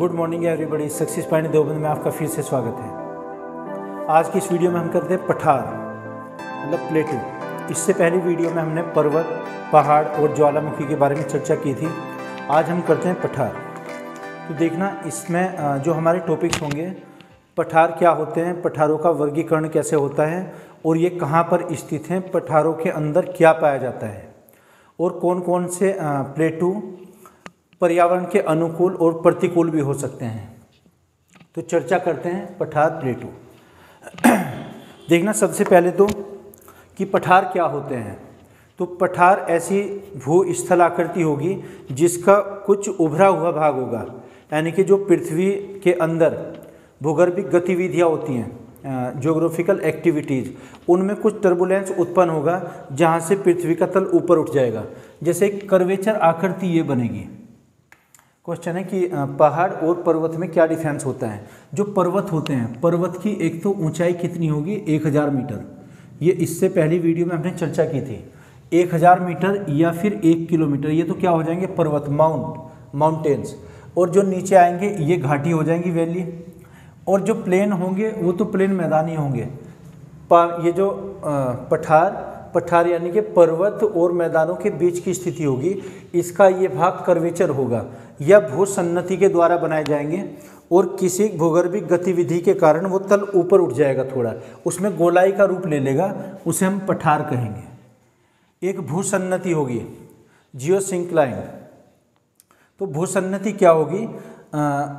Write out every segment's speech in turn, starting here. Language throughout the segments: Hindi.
Good morning everybody. Success point Deoband में आपका फिर से स्वागत है। आज की इस वीडियो में हम करते हैं पठार मतलब प्लेटू। इससे पहली वीडियो में हमने पर्वत, पहाड़ और ज्वालामुखी के बारे में चर्चा की थी। आज हम करते हैं पठार। तो देखना इसमें जो हमारे टॉपिक्स होंगे, पठार क्या होते हैं, पठारों का वर्गीकरण कैसे होता है और ये कहाँ पर स्थित हैं, पठारों के अंदर क्या पाया जाता है और कौन कौन से प्लेटू पर्यावरण के अनुकूल और प्रतिकूल भी हो सकते हैं। तो चर्चा करते हैं पठार प्लेटू। देखना सबसे पहले तो कि पठार क्या होते हैं। तो पठार ऐसी भूस्थलाकृति होगी जिसका कुछ उभरा हुआ भाग होगा, यानी कि जो पृथ्वी के अंदर भूगर्भिक गतिविधियाँ होती हैं, ज्योग्राफिकल एक्टिविटीज़, उनमें कुछ टर्बुलेंस उत्पन्न होगा जहाँ से पृथ्वी का तल ऊपर उठ जाएगा। जैसे कर्वेचर आकृति ये बनेगी। क्वेश्चन है कि पहाड़ और पर्वत में क्या डिफरेंस होता है। जो पर्वत होते हैं, पर्वत की एक तो ऊंचाई कितनी होगी, 1000 मीटर। ये इससे पहली वीडियो में हमने चर्चा की थी। 1000 मीटर या फिर 1 किलोमीटर, ये तो क्या हो जाएंगे, पर्वत, माउंटेन्स। और जो नीचे आएंगे ये घाटी हो जाएंगी, वैली। और जो प्लेन होंगे वो तो प्लेन मैदानी होंगे। ये जो पठार यानी कि पर्वत और मैदानों के बीच की स्थिति होगी, इसका ये भाग कर्वेचर होगा या भूसन्नति के द्वारा बनाए जाएंगे और किसी भूगर्भिक गतिविधि के कारण वो तल ऊपर उठ जाएगा, थोड़ा उसमें गोलाई का रूप ले लेगा, उसे हम पठार कहेंगे। एक भूसन्नति होगी, जियोसिंक्लाइन। तो भूसन्नति क्या होगी,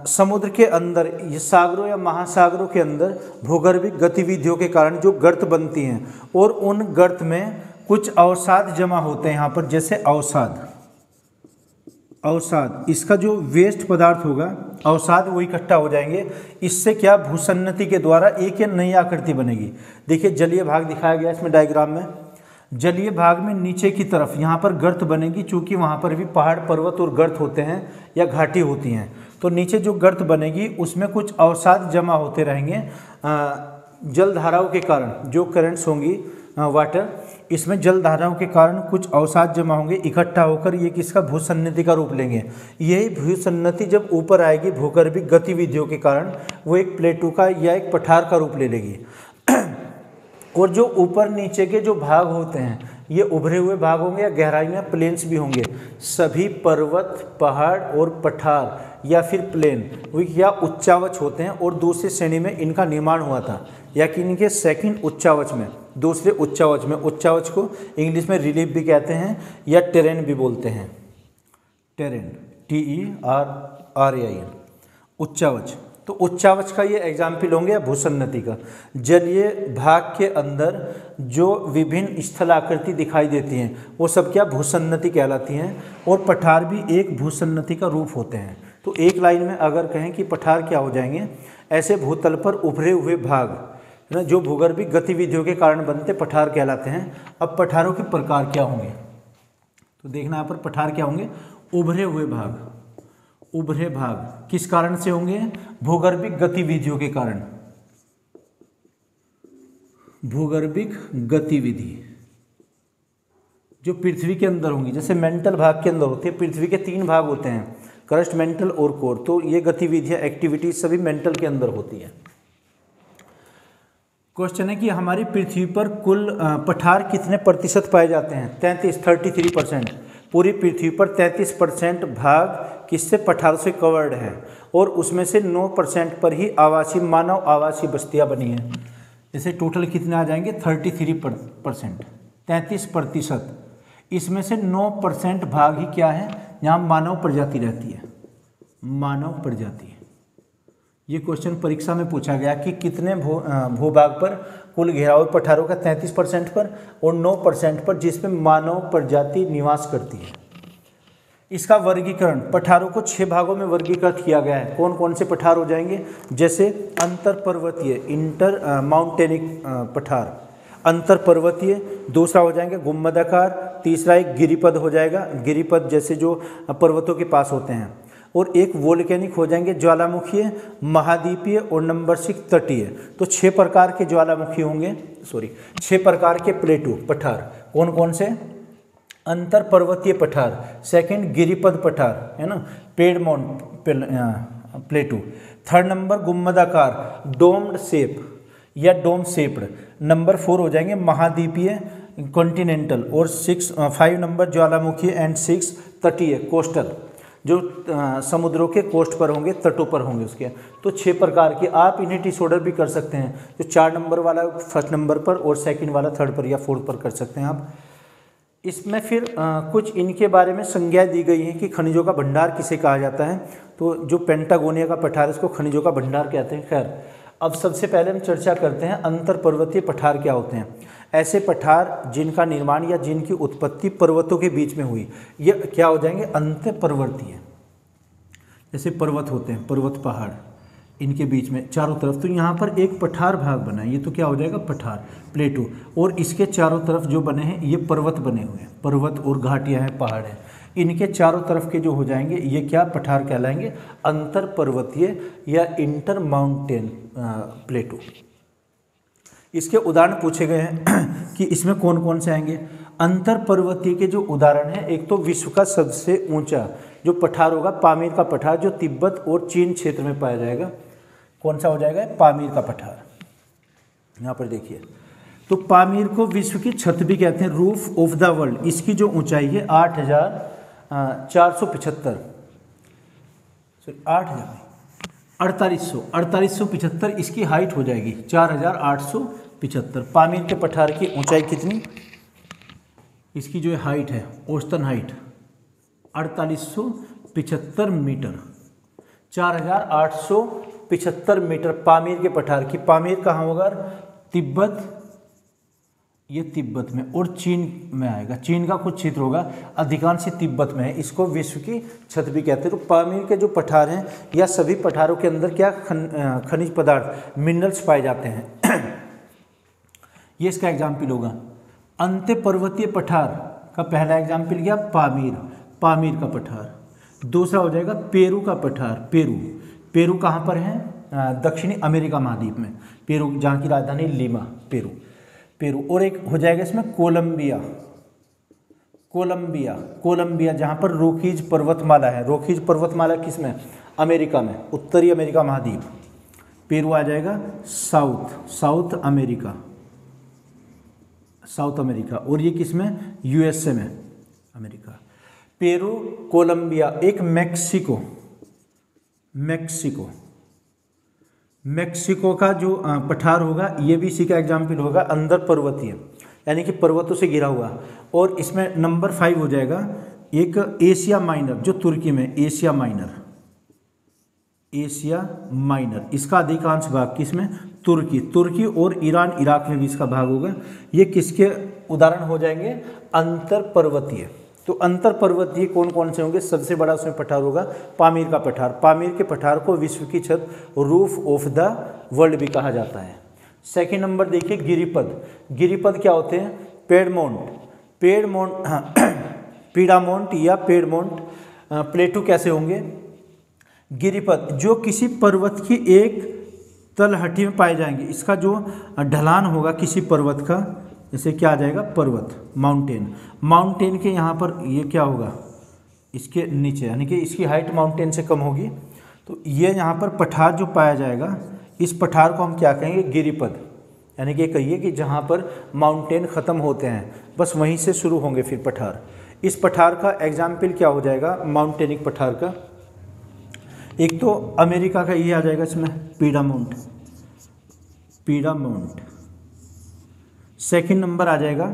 समुद्र के अंदर, ये सागरों या महासागरों के अंदर भूगर्भिक गतिविधियों के कारण जो गर्त बनती हैं और उन गर्त में कुछ अवसाद जमा होते हैं यहाँ पर। जैसे अवसाद, इसका जो वेस्ट पदार्थ होगा, अवसाद, वो इकट्ठा हो जाएंगे। इससे क्या, भूसन्नति के द्वारा एक या नई आकृति बनेगी। देखिए जलीय भाग दिखाया गया इसमें डायग्राम में। जलीय भाग में नीचे की तरफ यहाँ पर गर्त बनेगी, चूँकि वहाँ पर भी पहाड़, पर्वत और गर्त होते हैं या घाटी होती हैं। तो नीचे जो गर्त बनेगी उसमें कुछ अवसाद जमा होते रहेंगे जलधाराओं के कारण। जो करंट्स होंगी वाटर, इसमें जलधाराओं के कारण कुछ अवसाद जमा होंगे, इकट्ठा होकर ये किसका, भूसन्नति का रूप लेंगे। यही भूसन्नति जब ऊपर आएगी भूगर्भिक गतिविधियों के कारण, वो एक प्लेटू का या एक पठार का रूप ले लेगी। और जो ऊपर नीचे के जो भाग होते हैं, ये उभरे हुए भाग होंगे या गहराई में प्लेन्स भी होंगे। सभी पर्वत, पहाड़ और पठार या फिर प्लेन वो या उच्चावच होते हैं और दूसरी श्रेणी में इनका निर्माण हुआ था, या कि इनके सेकंड उच्चावच में, दूसरे उच्चावच में। उच्चावच को इंग्लिश में रिलीफ भी कहते हैं या टेरेन भी बोलते हैं। Terrain, TERRAIN, उच्चावच। तो उच्चावच का ये एग्जाम्पल होंगे या भूसन्नति का। जलीय भाग के अंदर जो विभिन्न स्थलाकृति दिखाई देती हैं वो सब क्या, भूसन्नति कहलाती हैं। और पठार भी एक भूसन्नति का रूप होते हैं। तो एक लाइन में अगर कहें कि पठार क्या हो जाएंगे, ऐसे भूतल पर उभरे हुए भाग है ना, जो भूगर्भिक गतिविधियों के कारण बनते, पठार कहलाते हैं। अब पठारों के प्रकार क्या होंगे, तो देखना यहाँ पर पठार क्या होंगे, उभरे हुए भाग। उभरे भाग किस कारण से होंगे, भूगर्भिक गतिविधियों के कारण। भूगर्भिक गतिविधि जो पृथ्वी के अंदर होंगी, जैसे मेंटल भाग के अंदर होते हैं। पृथ्वी के 3 भाग होते हैं, क्रस्ट, मेंटल और कोर। तो ये गतिविधियां, एक्टिविटीज सभी मेंटल के अंदर होती है। क्वेश्चन है कि हमारी पृथ्वी पर कुल पठार कितने प्रतिशत पाए जाते हैं, 33% पूरी पृथ्वी पर 33% भाग किससे, पठार से कवर्ड है। और उसमें से 9% पर ही आवासीय, मानव आवासीय बस्तियां बनी हैं। जैसे टोटल कितने आ जाएंगे, 33%, 33%। इसमें से 9% भाग ही क्या है, यहाँ मानव प्रजाति रहती है। मानव प्रजाति, ये क्वेश्चन परीक्षा में पूछा गया कि कितने भूभाग पर कुल घेराव पठारों का, 33% पर और 9% पर जिसमें मानव प्रजाति निवास करती है। इसका वर्गीकरण, पठारों को 6 भागों में वर्गीकृत किया गया है। कौन कौन से पठार हो जाएंगे, जैसे अंतर पर्वतीय, इंटर माउंटेनिक पठार, अंतर पर्वतीय। दूसरा हो जाएंगे गुम्बदाकार। तीसरा एक गिरिपद हो जाएगा, गिरिपद जैसे जो पर्वतों के पास होते हैं। और एक वोल्केनिक हो जाएंगे, ज्वालामुखीय, महाद्वीपीय और नंबर 6 तटीय। तो 6 प्रकार के ज्वालामुखी होंगे, 6 प्रकार के प्लेटू पठार। कौन कौन से, अंतर पर्वतीय पठार, सेकंड गिरिपद पठार है ना, पेड़ प्लेटू। थर्ड नंबर गुम्बदाकार डोम्ड शेप या डोम शेप्ड। नंबर 4 हो जाएंगे महाद्वीपीय कॉन्टिनेंटल। और 5 नंबर ज्वालामुखी एंड 6 तटीय कोस्टल, जो समुद्रों के कोस्ट पर होंगे, तटों पर होंगे उसके। तो 6 प्रकार के आप इन्हें डिसऑर्डर भी कर सकते हैं। जो 4 नंबर वाला फर्स्ट नंबर पर और सेकंड वाला थर्ड पर या फोर्थ पर कर सकते हैं आप। इसमें फिर कुछ इनके बारे में संज्ञा दी गई है कि खनिजों का भंडार किसे कहा जाता है। तो जो पेंटागोनिया का पठार है इसको खनिजों का भंडार कहते हैं। खैर, अब सबसे पहले हम चर्चा करते हैं अंतर पर्वतीय पठार क्या होते हैं। ऐसे पठार जिनका निर्माण या जिनकी उत्पत्ति पर्वतों के बीच में हुई, ये क्या हो जाएंगे, अंतर पर्वतीय। जैसे पर्वत होते हैं, पर्वत पहाड़, इनके बीच में चारों तरफ, तो यहाँ पर एक पठार भाग बना है, ये तो क्या हो जाएगा, पठार, प्लेटू। और इसके चारों तरफ जो बने हैं ये पर्वत बने हुए हैं, पर्वत और घाटियाँ हैं, पहाड़ हैं। इनके चारों तरफ के जो हो जाएंगे ये क्या पठार कहलाएंगे, अंतर पर्वतीय या इंटर माउंटेन प्लेटू। इसके उदाहरण पूछे गए हैं कि इसमें कौन कौन से आएंगे। अंतर पर्वतीय के जो उदाहरण हैं, एक तो विश्व का सबसे ऊंचा जो पठार होगा पामीर का पठार, जो तिब्बत और चीन क्षेत्र में पाया जाएगा। कौन सा हो जाएगा, पामीर का पठार। यहाँ पर देखिए, तो पामीर को विश्व की छत भी कहते हैं, रूफ ऑफ द वर्ल्ड। इसकी जो ऊंचाई है 4875 इसकी हाइट हो जाएगी 4875। पामीर के पठार की ऊंचाई कितनी, इसकी जो हाइट है, औसतन हाइट 4875 मीटर, 4875 मीटर पामीर के पठार की। पामीर कहाँ होगा, तिब्बत, ये तिब्बत में और चीन में आएगा। चीन का कुछ क्षेत्र होगा, अधिकांश तिब्बत में है। इसको विश्व की छत भी कहते हैं। तो पामीर के जो पठार हैं या सभी पठारों के अंदर क्या खनिज पदार्थ, मिनरल्स पाए जाते हैं। ये इसका एग्जाम्पल होगा। अंत्य पर्वतीय पठार का पहला एग्जाम्पल क्या, पामीर, पामीर का पठार। दूसरा हो जाएगा पेरू का पठार, पेरू। पेरू कहाँ पर है, दक्षिणी अमेरिका महाद्वीप में। पेरू जहाँ की राजधानी लीमा, पेरू, पेरू। और एक हो जाएगा इसमें कोलंबिया, कोलंबिया, कोलंबिया जहाँ पर रोकीज पर्वतमाला है। रोकीज पर्वतमाला किसमें, अमेरिका में, उत्तरी अमेरिका महाद्वीप। पेरू आ जाएगा साउथ अमेरिका, साउथ अमेरिका। और ये किसमें, यूएसए में, अमेरिका। Peru, Colombia. एक मैक्सिको, मैक्सिको का जो पठार होगा ये भी इसी का एग्जाम्पल होगा, अंदर पर्वतीय, यानी कि पर्वतों से घिरा हुआ। और इसमें नंबर 5 हो जाएगा एक एशिया माइनर, जो तुर्की में, एशिया माइनर, एशिया माइनर। इसका अधिकांश भाग किसमें, तुर्की और ईरान इराक में भी इसका भाग होगा। ये किसके उदाहरण हो जाएंगे, अंतर पर्वतीय। तो अंतर पर्वतीय कौन कौन से होंगे, सबसे बड़ा उसमें पठार होगा पामीर का पठार। पामीर के पठार को विश्व की छत, रूफ ऑफ द वर्ल्ड भी कहा जाता है। सेकंड नंबर देखिए गिरिपद। गिरिपद क्या होते हैं, पीडामोंट या पेडमोंट प्लेटू कैसे होंगे। गिरिपद जो किसी पर्वत की एक तलहटी में पाए जाएंगे। इसका जो ढलान होगा किसी पर्वत का, जैसे क्या आ जाएगा, पर्वत, माउंटेन के यहाँ पर ये क्या होगा, इसके नीचे, यानी कि इसकी हाइट माउंटेन से कम होगी। तो ये यहाँ पर पठार जो पाया जाएगा, इस पठार को हम क्या कहेंगे, गिरिपद। यानी कि कहिए कि जहाँ पर माउंटेन ख़त्म होते हैं, बस वहीं से शुरू होंगे फिर पठार। इस पठार का एग्जाम्पल क्या हो जाएगा, माउंटेनिक पठार का। एक तो अमेरिका का ये आ जाएगा इसमें, पीडामोंट। सेकंड नंबर आ जाएगा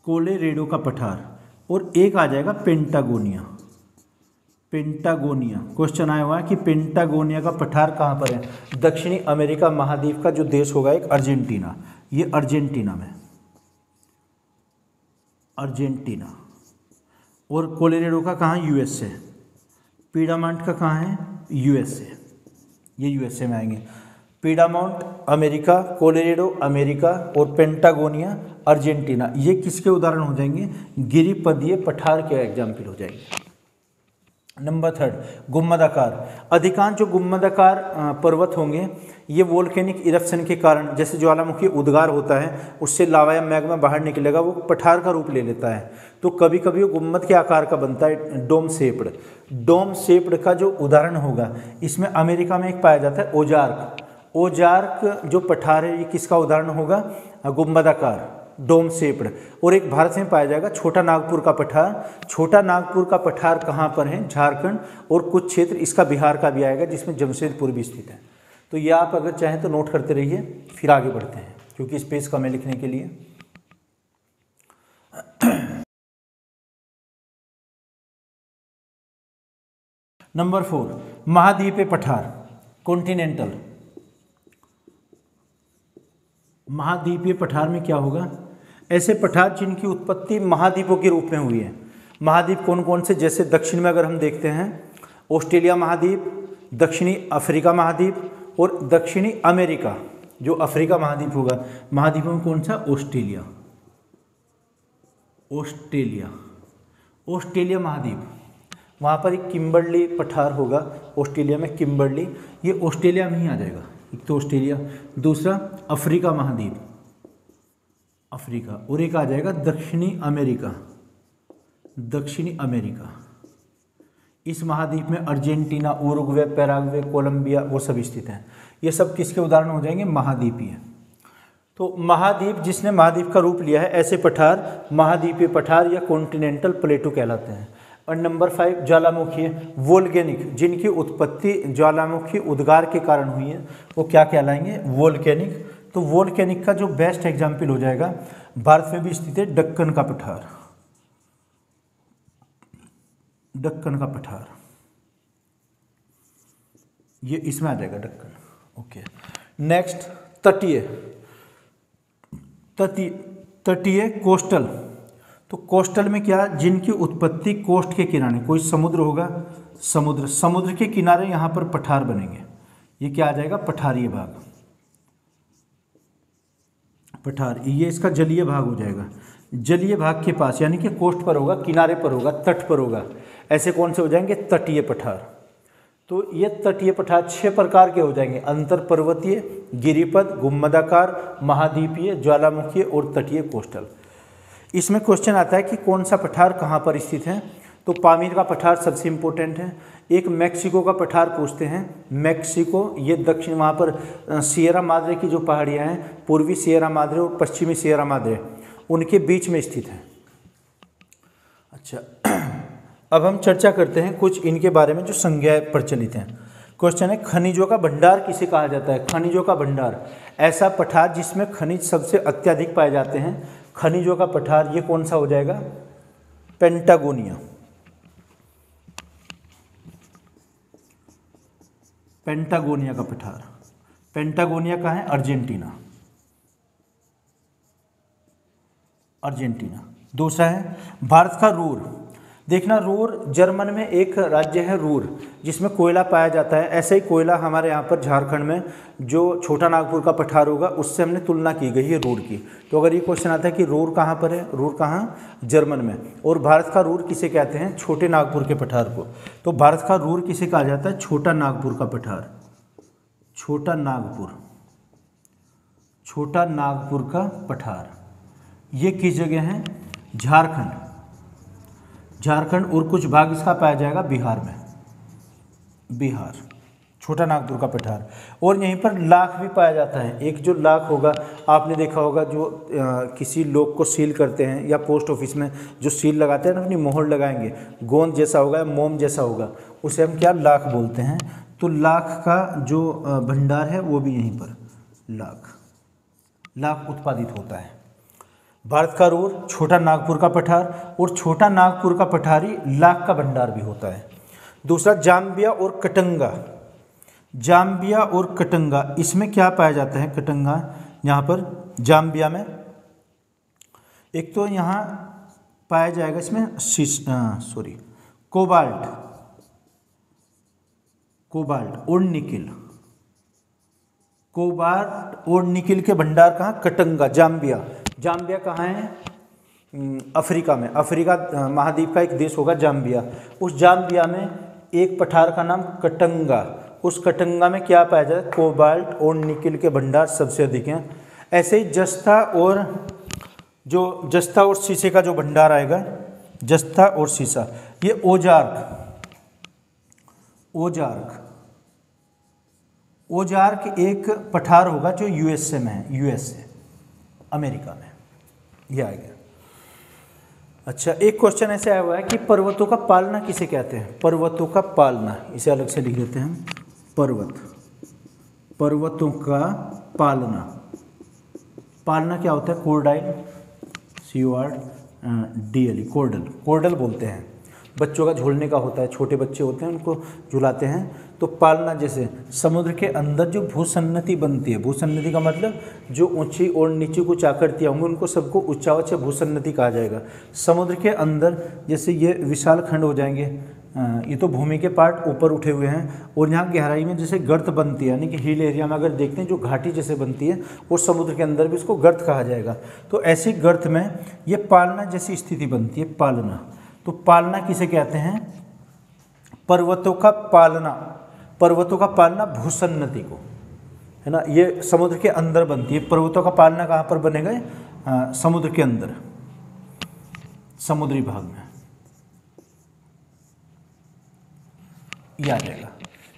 कोलेरेडो का पठार। और एक आ जाएगा पेंटागोनिया। क्वेश्चन आया हुआ है कि पेंटागोनिया का पठार कहाँ पर है, दक्षिणी अमेरिका महाद्वीप का जो देश होगा एक, अर्जेंटीना। ये अर्जेंटीना में, अर्जेंटीना। और कोलेरेडो का कहाँ, यूएसए। पीडामोंट का कहाँ है, यूएसए। ये यूएसए में आएंगे। पीडामोंट अमेरिका, कोलोरेडो अमेरिका और पेंटागोनिया अर्जेंटीना। ये किसके उदाहरण हो जाएंगे, गिरिपदीय पठार के एग्जाम्पल हो जाएंगे। नंबर थर्ड, गुम्मदाकार। अधिकांश जो गुम्मदाकार पर्वत होंगे ये वोल्केनिक इरप्शन के कारण, जैसे ज्वालामुखी उद्गार होता है उससे लावा या मैग्मा बाहर निकलेगा, वो पठार का रूप ले लेता है। तो कभी कभी वो गुम्मद के आकार का बनता है, डोम शेप्ड। डोम शेप्ड का जो उदाहरण होगा इसमें अमेरिका में एक पाया जाता है ओजार्क। ओजार्क जो पठार है ये किसका उदाहरण होगा? गुम्बदाकार, डोम शेप्ड। और एक भारत में पाया जाएगा छोटा नागपुर का पठार। छोटा नागपुर का पठार कहाँ पर है? झारखंड, और कुछ क्षेत्र इसका बिहार का भी आएगा जिसमें जमशेदपुर भी स्थित है। तो ये आप अगर चाहें तो नोट करते रहिए, फिर आगे बढ़ते हैं क्योंकि स्पेस कम है लिखने के लिए। नंबर 4, महाद्वीपीय पठार, कॉन्टिनेंटल। महाद्वीपीय पठार में क्या होगा? ऐसे पठार जिनकी उत्पत्ति महाद्वीपों के रूप में हुई है। महाद्वीप कौन कौन से? जैसे दक्षिण में अगर हम देखते हैं ऑस्ट्रेलिया महाद्वीप, दक्षिणी अफ्रीका महाद्वीप और दक्षिणी अमेरिका, जो अफ्रीका महाद्वीप होगा। महाद्वीपों में कौन सा? ऑस्ट्रेलिया, ऑस्ट्रेलिया, ऑस्ट्रेलिया महाद्वीप। वहाँ पर एक किम्बर्ली पठार होगा ऑस्ट्रेलिया में, किम्बर्ली, ये ऑस्ट्रेलिया में ही आ जाएगा। एक तो ऑस्ट्रेलिया, दूसरा अफ्रीका महाद्वीप, अफ्रीका, और एक आ जाएगा दक्षिणी अमेरिका, दक्षिणी अमेरिका। इस महाद्वीप में अर्जेंटीना, उरुग्वे, पैराग्वे, कोलंबिया वो सब स्थित हैं। ये सब किसके उदाहरण हो जाएंगे? महाद्वीपीय। तो महाद्वीप जिसने महाद्वीप का रूप लिया है, ऐसे पठार महाद्वीपीय पठार या कॉन्टिनेंटल प्लेटू कहलाते हैं। और नंबर 5, ज्वालामुखी, वोल्केनिक, जिनकी उत्पत्ति ज्वालामुखी उद्गार के कारण हुई है, वो क्या कहलाएंगे? वोल्केनिक। तो वोल्केनिक का जो बेस्ट एग्जाम्पल हो जाएगा, भारत में भी स्थित है दक्कन का पठार, दक्कन का पठार, ये इसमें आ जाएगा दक्कन। ओके, नेक्स्ट, तटीय, तटीय कोस्टल। तो कोस्टल में क्या? जिनकी उत्पत्ति कोस्ट के किनारे, कोई समुद्र होगा, समुद्र, समुद्र के किनारे यहाँ पर पठार बनेंगे। ये क्या आ जाएगा? पठारीय भाग, पठार, ये इसका जलीय भाग हो जाएगा। जलीय भाग के पास यानी कि कोस्ट पर होगा, किनारे पर होगा, तट पर होगा। ऐसे कौन से हो जाएंगे? तटीय पठार। तो ये तटीय पठार 6 प्रकार के हो जाएंगे: अंतर पर्वतीय, गिरिपद, गुम्मदाकार, महाद्वीपीय, ज्वालामुखी और तटीय कोस्टल। इसमें क्वेश्चन आता है कि कौन सा पठार कहाँ पर स्थित है। तो पामीर का पठार सबसे इम्पोर्टेंट है। एक मैक्सिको का पठार पूछते हैं, मैक्सिको, ये दक्षिण, वहाँ पर सियरा माद्रे की जो पहाड़ियाँ हैं, पूर्वी सियरा माद्रे और पश्चिमी सियरा माद्रे, उनके बीच में स्थित है। अच्छा, अब हम चर्चा करते हैं कुछ इनके बारे में जो संज्ञाएं प्रचलित हैं। क्वेश्चन है, खनिजों का भंडार किसे कहा जाता है? खनिजों का भंडार, ऐसा पठार जिसमें खनिज सबसे अत्यधिक पाए जाते हैं। खनिजों का पठार ये कौन सा हो जाएगा? पेंटागोनिया, पेंटागोनिया का पठार। पेंटागोनिया कहाँ है? Argentina, Argentina. दूसरा है भारत का रूर। देखना, रूर जर्मन में एक राज्य है रूर, जिसमें कोयला पाया जाता है। ऐसे ही कोयला हमारे यहाँ पर झारखंड में जो छोटा नागपुर का पठार होगा उससे हमने तुलना की गई है रूर की। तो अगर ये क्वेश्चन आता है कि रूर कहाँ पर है, रूर कहाँ? जर्मन में। और भारत का रूर किसे कहते हैं? छोटे नागपुर के पठार को। तो भारत का रूर किसे कहा जाता है? छोटा नागपुर का पठार, छोटा नागपुर, छोटा नागपुर का पठार। ये किस जगह है? झारखंड, झारखंड, और कुछ भाग इसका पाया जाएगा बिहार में, बिहार, छोटा नागपुर का पठार। और यहीं पर लाख भी पाया जाता है। एक जो लाख होगा, आपने देखा होगा, जो किसी लोग को सील करते हैं या पोस्ट ऑफिस में जो सील लगाते हैं ना, अपनी मोहर लगाएंगे, गोंद जैसा होगा या मोम जैसा होगा, उसे हम क्या? लाख बोलते हैं। तो लाख का जो भंडार है वो भी यहीं पर, लाख, लाख उत्पादित होता है। भारत का रूर, छोटा नागपुर का पठार, और छोटा नागपुर का पठारी लाख का भंडार भी होता है। दूसरा, जाम्बिया और कटंगा, जाम्बिया और कटंगा, इसमें क्या पाया जाता है? कटंगा, यहाँ पर जाम्बिया में एक तो यहाँ पाया जाएगा इसमें कोबाल्ट, कोबाल्ट और निकिल, कोबाल्ट और निकिल के भंडार कहाँ? Katanga, Zambia. जाम्बिया कहाँ है? अफ्रीका में, अफ्रीका महाद्वीप का एक देश होगा जाम्बिया। उस जाम्बिया में एक पठार का नाम कटंगा, उस कटंगा में क्या पाया जाता है, कोबाल्ट और निकिल के भंडार सबसे अधिक हैं। ऐसे ही जस्ता और शीशे का जो भंडार आएगा, जस्ता और शीशा, ये ओजार्क एक पठार होगा जो यूएसए में है, यूएसए अमेरिका में, ये आ गया। अच्छा, एक क्वेश्चन ऐसे आया हुआ है कि पर्वतों का पालना किसे कहते हैं, पर्वतों का पालना, इसे अलग से लिख देते हैं हम, पर्वतों का पालना क्या होता है, कोर्डाइल, CORDL, कोर्डल बोलते हैं। बच्चों का झूलने का होता है, छोटे बच्चे होते हैं उनको झुलाते हैं। तो पालना जैसे समुद्र के अंदर जो भूसन्नति बनती है, भूसन्नति का मतलब जो ऊंची और नीचे कुछ आकृतियाँ होंगी उनको सबको उच्चावच भूसन्नति कहा जाएगा। समुद्र के अंदर जैसे ये विशाल खंड हो जाएंगे, ये तो भूमि के पार्ट ऊपर उठे हुए हैं, और यहाँ गहराई में जैसे गर्त बनती है, यानी कि हिल एरिया में अगर देखते हैं जो घाटी जैसे बनती है, और समुद्र के अंदर भी इसको गर्त कहा जाएगा। तो ऐसी गर्त में ये पालना जैसी स्थिति बनती है, पालना। तो पालना किसे कहते हैं, पर्वतों का पालना भूसन्नति को, है ना, ये समुद्र के अंदर बनती है। पर्वतों का पालना कहाँ पर बनेगा, समुद्र के अंदर, समुद्री भाग में, ये आ जाएगा।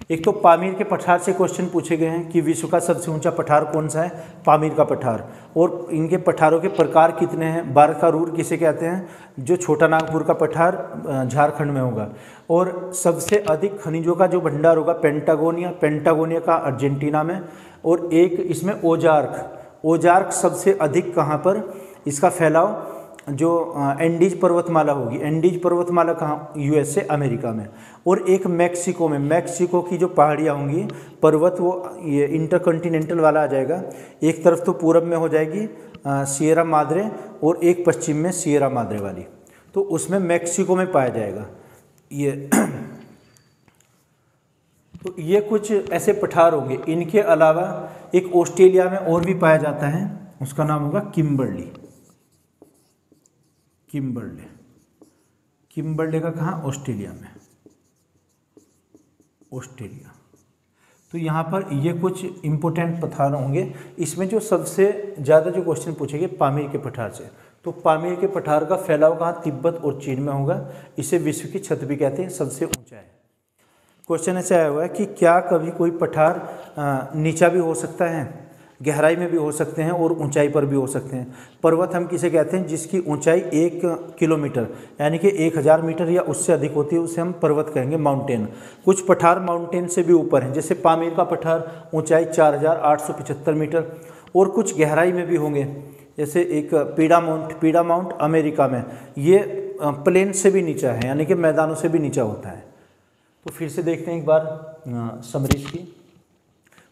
एक तो पामीर के पठार से क्वेश्चन पूछे गए हैं कि विश्व का सबसे ऊंचा पठार कौन सा है, पामीर का पठार, और इनके पठारों के प्रकार कितने हैं। बारकारूर किसे कहते हैं, जो छोटा नागपुर का पठार झारखंड में होगा। और सबसे अधिक खनिजों का जो भंडार होगा पेंटागोनिया का अर्जेंटीना में। और एक इसमें ओजार्क सबसे अधिक कहाँ पर, इसका फैलाव जो एंडीज पर्वतमाला होगी, एंडीज पर्वतमाला कहाँ, यूएसए अमेरिका में। और एक मैक्सिको में, मैक्सिको की जो पहाड़ियाँ होंगी पर्वत, वो ये इंटरकॉन्टिनेंटल वाला आ जाएगा। एक तरफ तो पूरब में हो जाएगी सिएरा माद्रे, और एक पश्चिम में सिएरा माद्रे वाली, तो उसमें मैक्सिको में पाया जाएगा ये। तो ये कुछ ऐसे पठार होंगे। इनके अलावा एक ऑस्ट्रेलिया में और भी पाया जाता है, उसका नाम होगा किम्बर्ली का कहाँ, ऑस्ट्रेलिया में, ऑस्ट्रेलिया। तो यहाँ पर ये कुछ इम्पोर्टेंट पठार होंगे। इसमें जो सबसे ज़्यादा जो क्वेश्चन पूछेंगे पामीर के पठार से, तो पामीर के पठार का फैलाव कहाँ, तिब्बत और चीन में होगा। इसे विश्व की छत भी कहते हैं, सबसे ऊंचा है। क्वेश्चन ऐसे आया हुआ है कि क्या कभी कोई पठार नीचा भी हो सकता है, गहराई में भी हो सकते हैं और ऊंचाई पर भी हो सकते हैं। पर्वत हम किसे कहते हैं, जिसकी ऊंचाई 1 किलोमीटर यानी कि 1000 मीटर या उससे अधिक होती है, उसे हम पर्वत कहेंगे, माउंटेन। कुछ पठार माउंटेन से भी ऊपर हैं, जैसे पामीर का पठार ऊंचाई 4875 मीटर, और कुछ गहराई में भी होंगे, जैसे एक पीडा माउंट अमेरिका में, ये प्लेन से भी नीचा है, यानी कि मैदानों से भी नीचा होता है। तो फिर से देखते हैं एक बार समरी की।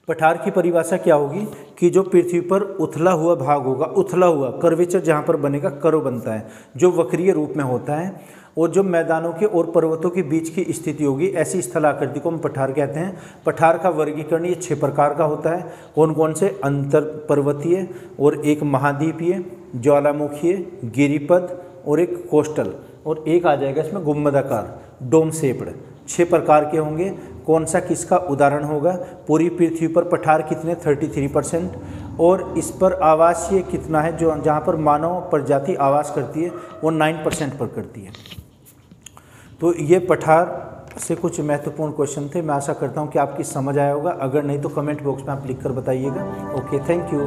पठार की परिभाषा क्या होगी कि जो पृथ्वी पर उथला हुआ भाग होगा, उथला हुआ कर्वेचर जहाँ पर बनेगा, कर्व बनता है, जो वक्रीय रूप में होता है, और जो मैदानों के और पर्वतों के बीच की स्थिति होगी, ऐसी स्थलाकृति को हम पठार कहते हैं। पठार का वर्गीकरण ये 6 प्रकार का होता है। कौन कौन से, अंतर पर्वतीय, और एक महाद्वीपीय, ज्वालामुखीय, गिरिपद, और एक कोस्टल, और एक आ जाएगा इसमें गुम्बदाकार, डोम शेप्ड। 6 प्रकार के होंगे। कौन सा किसका उदाहरण होगा, पूरी पृथ्वी पर पठार कितने, 33%, और इस पर आवासीय कितना है, जो जहाँ पर मानव प्रजाति आवास करती है, वो 9% पर करती है। तो ये पठार से कुछ महत्वपूर्ण क्वेश्चन थे। मैं आशा करता हूँ कि आपकी समझ आया होगा। अगर नहीं तो कमेंट बॉक्स में आप लिख कर बताइएगा। Okay, thank you.